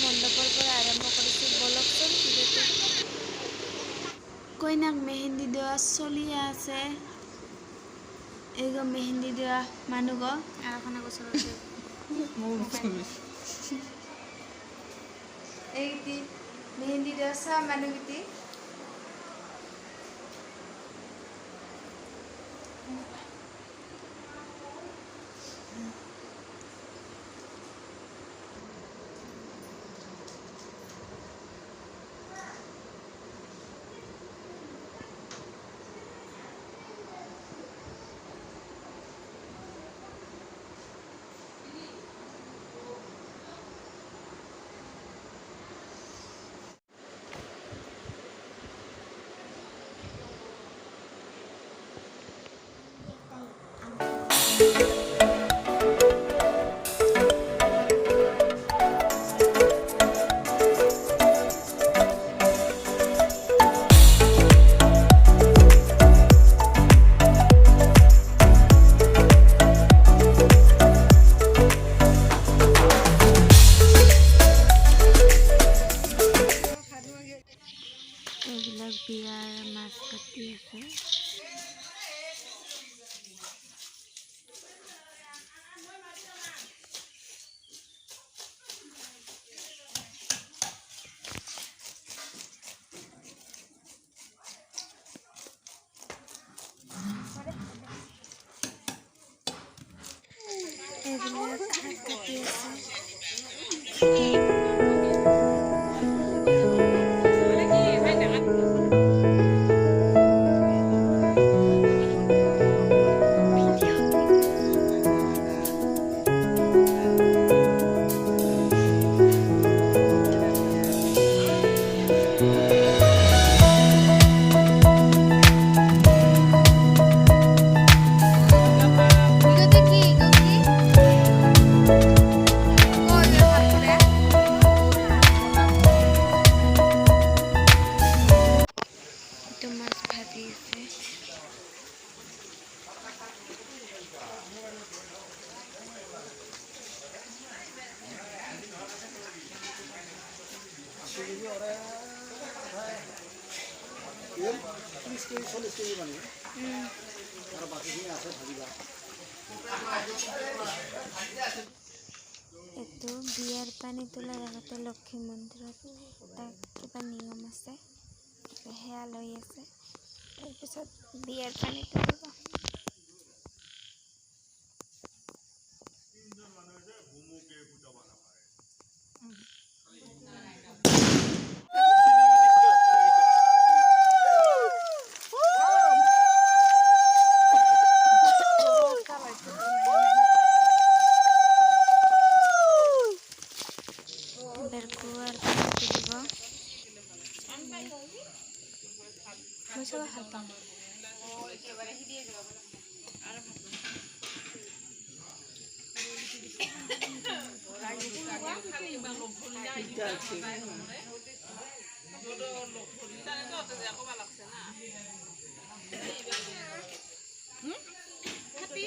মণ্ডপৰ পৰা আৰম্ভ কৰিছোঁ বলকচোন ভিডিঅ'টো। কইনাক মেহেন্দি দেওয়া চলিয়ে আছে। এইগো মেহেন্দি দেওয়া মানুহ গো আর এখন গোসলতে এইটি মেহেন্দি দেওয়া সব মানুষটি এইবিলাক বিয়াৰ মাছ কাটি আছে। এইবিলাক শাক কাটি আছে। মাছ ভাজি আছে। এইটো বিয়াৰ পানী তোলাৰ আগতে লক্ষী মন্দিৰত তাক কিবা নিয়ম আছে, সেয়া লৈ আছে। তাৰপিছত বিয়াৰ পানী তুলিব। berkuar tulibo mucho haltam happy